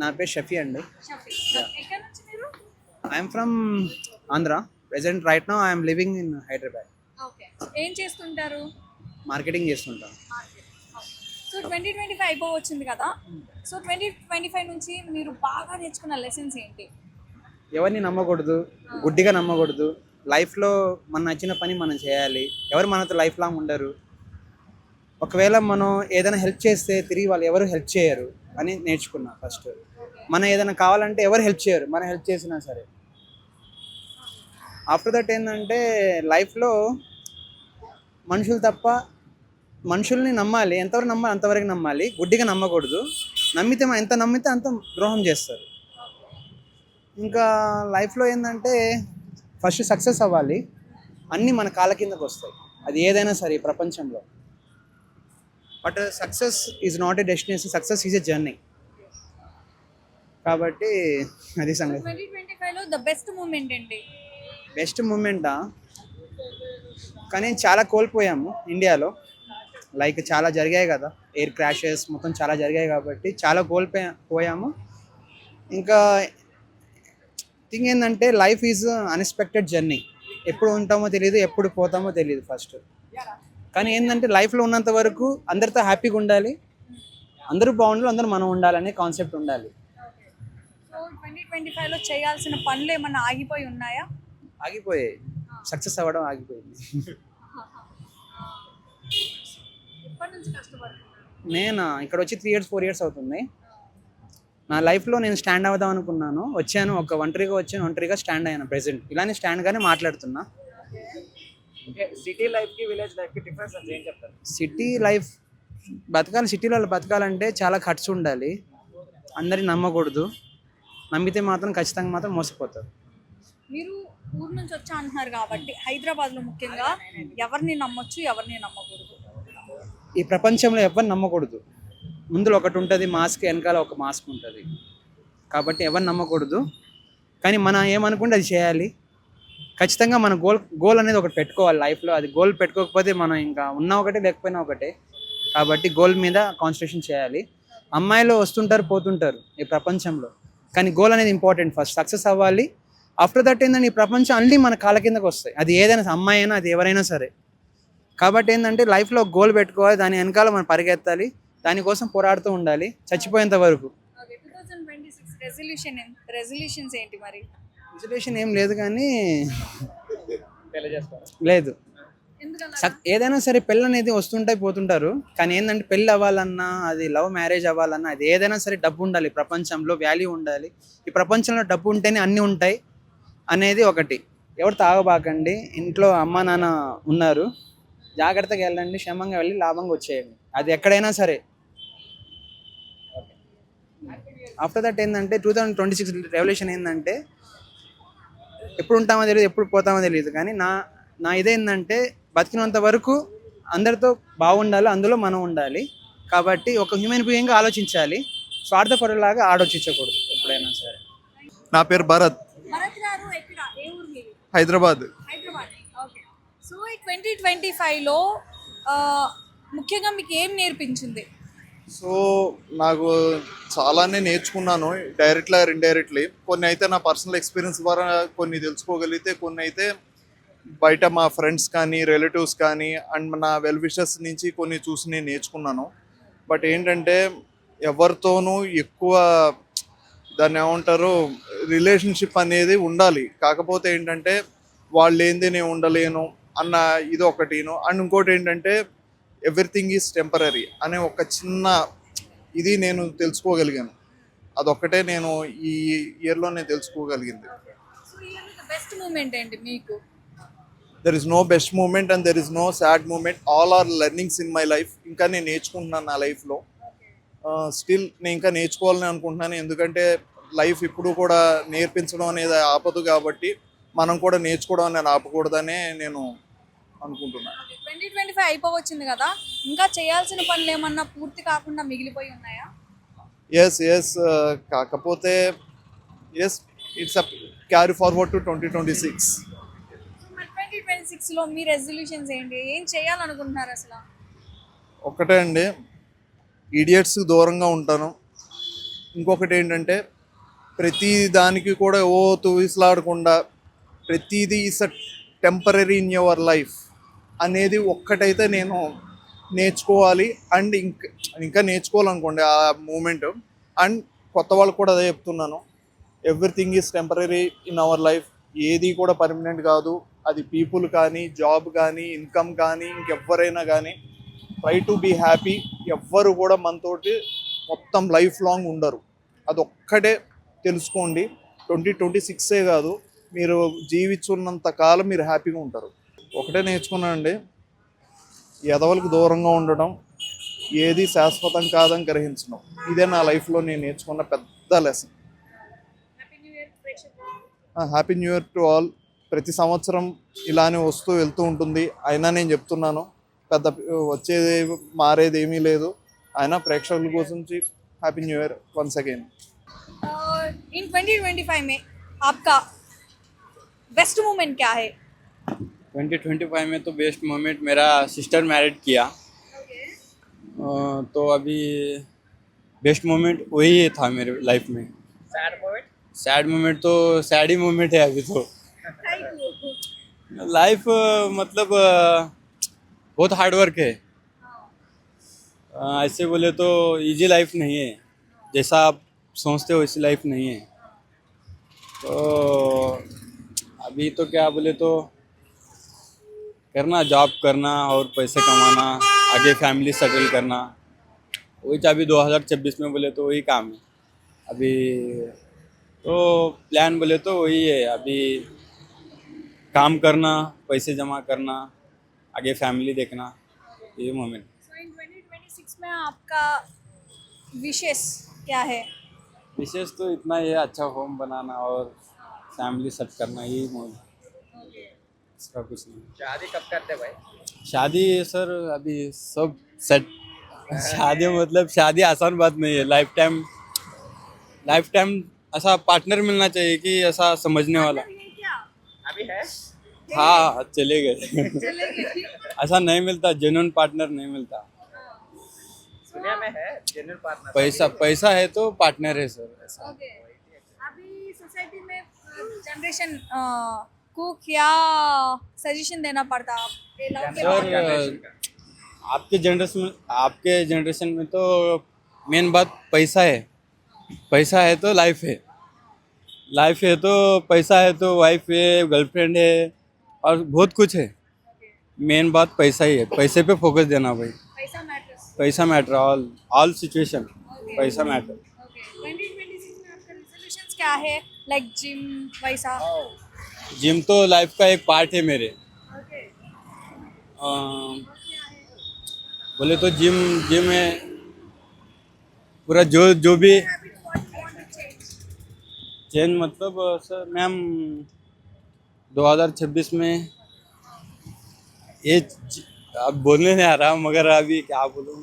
నా పేరు షఫీ అండి. షఫీ. ఎక్కడి నుంచి మీరు? I'm from Andhra. Present right now I'm living in Hyderabad. Okay. ఏం చేస్తుంటారు? మార్కెటింగ్ చేస్తుంటాను. సో 2025 అయిపోవచ్చింది కదా. సో 2025 నుంచి మీరు బాగా నేర్చుకున్న లెసన్స్ ఏంటి? ఎవరిని నమ్మకూడదు, గుడ్డిగా నమ్మకూడదు. లైఫ్లో మన నచ్చిన పని మనం చేయాలి. ఎవరు మనతో లైఫ్ లాంగ్ ఉండరు. ఒకవేళ మనం ఏదైనా హెల్ప్ చేస్తే తిరిగి వాళ్ళు ఎవరు హెల్ప్ చేయరు అని నేర్చుకున్నా ఫస్ట్. మనం ఏదైనా కావాలంటే ఎవరు హెల్ప్ చేయరు, మనం హెల్ప్ చేసినా సరే. ఆఫ్టర్ దట్ ఏంటంటే లైఫ్లో మనుషులు తప్ప మనుషుల్ని నమ్మాలి. ఎంతవరకు నమ్మాలి అంతవరకు నమ్మాలి, గుడ్డిగా నమ్మకూడదు. నమ్మితే ఎంత నమ్మితే అంత ద్రోహం చేస్తారు. ఇంకా లైఫ్లో ఏంటంటే ఫస్ట్ సక్సెస్ అవ్వాలి. అన్నీ మన కాళ్ళ కిందకు వస్తాయి, అది ఏదైనా సరే ఈ ప్రపంచంలో. But success is not a destination, success is a journey. కాబట్టి అది సంగతి. 2025లో ద బెస్ట్ మూమెంట్ ఏంటి? బెస్ట్ మూమెంటా? కానీ చాలా కోల్పోయాము ఇండియాలో. లైక్ చాలా జరిగాయి కదా, ఎయిర్ క్రాషెస్ మొత్తం చాలా జరిగాయి కాబట్టి చాలా కోల్పోయాము. ఇంకా థింగ్ ఏంటంటే లైఫ్ ఈజ్ అన్ఎక్స్పెక్టెడ్ జర్నీ. ఎప్పుడు ఉంటామో తెలియదు, ఎప్పుడు పోతామో తెలియదు ఫస్ట్. కానీ ఏంటంటే లైఫ్లో ఉన్నంత వరకు అందరితో హ్యాపీగా ఉండాలి, అందరూ బాగుండాలి, అందరూ మనం ఉండాలనే కాన్సెప్ట్ ఉండాలి. సో 2025లో చేయాల్సిన పనులు ఏమన్నా ఆగిపోయి ఉన్నాయా? ఆగిపోయాయి, సక్సెస్ అవ్వడం ఆగిపోయింది. ఎప్పటి నుంచి కష్టపడుతున్నారు? నేను ఇక్కడ వచ్చి 3 years 4 years అవుతుంది. నా లైఫ్లో నేను స్టాండ్ అవుదాం అనుకున్నాను, వచ్చాను, ఒంటరిగా స్టాండ్ అయ్యాను. ప్రెసెంట్ ఇలానే స్టాండ్గానే మాట్లాడుతున్నా. సిటీ లైఫ్కి విలేజ్ లైఫ్కి డిఫరెన్స్ అంటే ఏం చెప్తారు? సిటీ లైఫ్ సిటీలో బతకాలంటే చాలా ఖర్చు ఉండాలి, అందరిని నమ్మకూడదు. నమ్మితే మాత్రం ఖచ్చితంగా మాత్రం మోసపోతారు. మీరు ఊరు నుంచి వచ్చా అంటున్నారు కాబట్టి హైదరాబాద్లో ముఖ్యంగా ఎవరిని నమ్మొచ్చు, ఎవరిని నమ్మకూడదు? ఈ ప్రపంచంలో ఎవరిని నమ్మకూడదు. ముందులో ఒకటి ఉంటుంది, మాస్క్ వెనకాల ఒక మాస్క్ ఉంటుంది. కాబట్టి ఎవరిని నమ్మకూడదు. కానీ మనం ఏమనుకుంటే అది చేయాలి. ఖచ్చితంగా మన గోల్ అనేది ఒకటి పెట్టుకోవాలి లైఫ్లో. అది గోల్ పెట్టుకోకపోతే మనం ఇంకా ఉన్నా ఒకటే లేకపోయినా ఒకటే. కాబట్టి గోల్ మీద కాన్సన్ట్రేషన్ చేయాలి. అమ్మాయిలు వస్తుంటారు పోతుంటారు ఈ ప్రపంచంలో, కానీ గోల్ అనేది ఇంపార్టెంట్. ఫస్ట్ సక్సెస్ అవ్వాలి. ఆఫ్టర్ దట్ ఏంటంటే ఈ ప్రపంచం అన్నీ మన కాళ్ళ కిందకు వస్తాయి, అది ఏదైనా అమ్మాయి అయినా అది ఎవరైనా సరే. కాబట్టి ఏంటంటే లైఫ్లో గోల్ పెట్టుకోవాలి, దాని వెనకాల మనం పరిగెత్తాలి, దానికోసం పోరాడుతూ ఉండాలి చచ్చిపోయేంత వరకు. 2026 రెజల్యూషన్స్ ఏంటి మరి? రిజల్యూషన్ ఏం లేదు, కానీ పెళ్లి చేసుకోవాలి లేదు. ఎందుకలా? ఏదైనా సరే పెళ్ళి అనేది వస్తుంటాయి పోతుంటారు, కానీ ఏంటంటే పెళ్ళి అవ్వాలన్నా, అది లవ్ మ్యారేజ్ అవ్వాలన్నా, అది ఏదైనా సరే డబ్బు ఉండాలి. ప్రపంచంలో వాల్యూ ఉండాలి. ఈ ప్రపంచంలో డబ్బు ఉంటేనే అన్నీ ఉంటాయి అనేది ఒకటి. ఎవరు తాగబాకండి, ఇంట్లో అమ్మ నాన్న ఉన్నారు, జాగ్రత్తగా వెళ్ళండి, క్షేమంగా వెళ్ళి లాభంగా వచ్చేయండి, అది ఎక్కడైనా సరే. ఆఫ్టర్ దట్ ఏంటంటే 2026 రెవల్యూషన్ ఏంటంటే ఎప్పుడు ఉంటామో తెలియదు, ఎప్పుడు పోతామో తెలియదు. కానీ నా ఇదేంటంటే బతికినంత వరకు అందరితో బాగుండాలి, అందులో మనం ఉండాలి. కాబట్టి ఒక హ్యూమన్ బీయింగ్గా ఆలోచించాలి, స్వార్థపరులాగా ఆలోచించకూడదు ఎప్పుడైనా సరే. నా పేరు భరత్, భరత్ గారు ఎక్కడ, ఏ ఊరు మీది? హైదరాబాద్. హైదరాబాద్. ఓకే. సో ఈ 2025లో ముఖ్యంగా మీకు ఏం నేర్పించింది? సో నాకు చాలానే నేర్చుకున్నాను, డైరెక్ట్లీ ఆర్ ఇండైరెక్ట్లీ. కొన్ని అయితే నా పర్సనల్ ఎక్స్పీరియన్స్ ద్వారా కొన్ని తెలుసుకోగలిగితే, కొన్ని అయితే బయట మా ఫ్రెండ్స్ కానీ రిలేటివ్స్ కానీ అండ్ నా వెల్ విషర్స్ నుంచి కొన్ని చూసి నేను నేర్చుకున్నాను. బట్ ఏంటంటే ఎవరితోనూ ఎక్కువ దాన్ని ఏమంటారు రిలేషన్షిప్ అనేది ఉండాలి. కాకపోతే ఏంటంటే వాళ్ళు ఏంది నేను ఉండలేను అన్న ఇది ఒకటిను. అండ్ ఇంకోటి ఏంటంటే ఎవ్రీథింగ్ ఈజ్ టెంపరీ అనే ఒక చిన్న ఇది నేను తెలుసుకోగలిగాను. అదొక్కటే నేను ఈ ఇయర్లో నేను తెలుసుకోగలిగింది. సో ఈ బెస్ట్ మూమెంట్ ఏంటి మీకు? There is no best moment and there is no sad moment. All are learnings in my life. ఇంకా నేను నేర్చుకుంటున్నాను నా లైఫ్లో. స్టిల్ నేను ఇంకా నేర్చుకోవాలని అనుకుంటున్నాను. ఎందుకంటే లైఫ్ ఇప్పుడు కూడా నేర్పించడం అనేది ఆపదు, కాబట్టి మనం కూడా నేర్చుకోవడం అనేది ఆపకూడదనే నేను అనుకుంటున్నాను. 2025 అయిపోవచ్చింది కదా, ఇంకా చేయాల్సిన పనులు ఏమన్నా పూర్తి కాకుండా మిగిలిపోయి ఉన్నాయా? ఎస్ కాకపోతే yes it's a carry forward to 2026. 2026లో మీ రెజల్యూషన్స్ ఏంటి? ఏం చేయాలనుకుంటున్నారు అసలు? ఒక్కటే అండి, ఇడియట్స్ దూరంగా ఉంటాను, ఇంకొకటి ఏంటంటే ప్రతి దానికి కూడా ఓ తూవిసలాడకుండా ప్రతిదీ is a temporary in your life అనేది ఒక్కటైతే నేను నేర్చుకోవాలి. అండ్ ఇంకా నేర్చుకోవాలనుకోండి ఆ మూమెంట్. అండ్ కొత్త వాళ్ళకి కూడా అదే చెప్తున్నాను, everything is temporary in our life. ఏది కూడా పర్మనెంట్ కాదు. అది పీపుల్ కానీ, జాబ్ కానీ, ఇన్కమ్ కానీ, ఇంకెవ్వరైనా కానీ ట్రై టు బీ హ్యాపీ. ఎవ్వరు కూడా మనతోటి మొత్తం లైఫ్ లాంగ్ ఉండరు. అదొక్కటే తెలుసుకోండి. 2026 కాదు, మీరు జీవించున్నంత కాలం మీరు హ్యాపీగా ఉంటారు. ఒకటే నేర్చుకున్నానండి, ఎదవలకు దూరంగా ఉండడం, ఏది శాశ్వతం కాదని గ్రహించడం. ఇదే నా లైఫ్లో నేను నేర్చుకున్న పెద్ద లెసన్. హ్యాపీ న్యూ ఇయర్ ప్రేక్షకులు. Happy new year to all. ప్రతి సంవత్సరం ఇలానే వస్తూ వెళ్తూ ఉంటుంది. అయినా నేను చెప్తున్నాను, పెద్ద వచ్చేది మారేది ఏమీ లేదు. అయినా ప్రేక్షకుల కోసం happy new year once again. इन 2025 में आपका बेस्ट मोमेंट क्या है? 2025 में तो बेस्ट मोमेंट मेरा सिस्टर मैरिड किया, तो अभी बेस्ट मोमेंट वही था मेरे लाइफ में. Sad moment? सैड मोमेंट तो सैड ही मोमेंट है अभी तो. लाइफ मतलब बहुत हार्ड वर्क है. ऐसे बोले तो इजी लाइफ नहीं है, जैसा आप सोचते हो वैसी लाइफ नहीं है. तो अभी तो क्या बोले तो करना, जॉब करना और पैसे कमाना, आगे फैमिली सेटल करना, वही अभी 2026 में बोले तो वही काम है अभी. तो प्लान बोले तो वही है अभी, काम करना, पैसे जमा करना, आगे फैमिली देखना, ये मोमेंट. So in 2026 में आपका विशेष क्या है? विशेष तो इतना ही है, अच्छा होम बनाना और फैमिली सेट करना, यही मोमेंट, इसका कुछ नहीं. शादी कब करते भाई? शादी सर अभी सब सेट. शादी मतलब शादी आसान बात नहीं है. लाइफ टाइम ऐसा पार्टनर मिलना चाहिए कि ऐसा समझने वाला. ये क्या? अभी है? हाँ चले गए. चलेंगे. ऐसा नहीं मिलता, जेन्युइन पार्टनर नहीं मिलता. दुनिया में है जेन्युइन पार्टनर? पैसा है तो पार्टनर है सर, ऐसा. ओके. अभी सोसाइटी में जनरेशन को क्या सजेशन देना पड़ता है लव के सर बारे में? आपके जनरेशन में तो मेन बात पैसा है. पैसा है तो लाइफ है तो पैसा है तो वाइफ है, गर्लफ्रेंड है और बहुत कुछ है. मेन बात पैसा ही है. पैसे पे फोकस देना भाई. पैसा मैटर्स. पैसा मैटर, ऑल सिचुएशन पैसा मैटर. ओके. 2026 में आपका रेजोल्यूशंस क्या है? लाइक जिम वैसा? जिम तो लाइफ का एक पार्ट है मेरे. ओके. बोले तो जिम में पूरा जो भी चेंज मतलब सर मैम 2026 में ये अब बोलने नहीं आ रहा, मगर अभी क्या बोलूँ.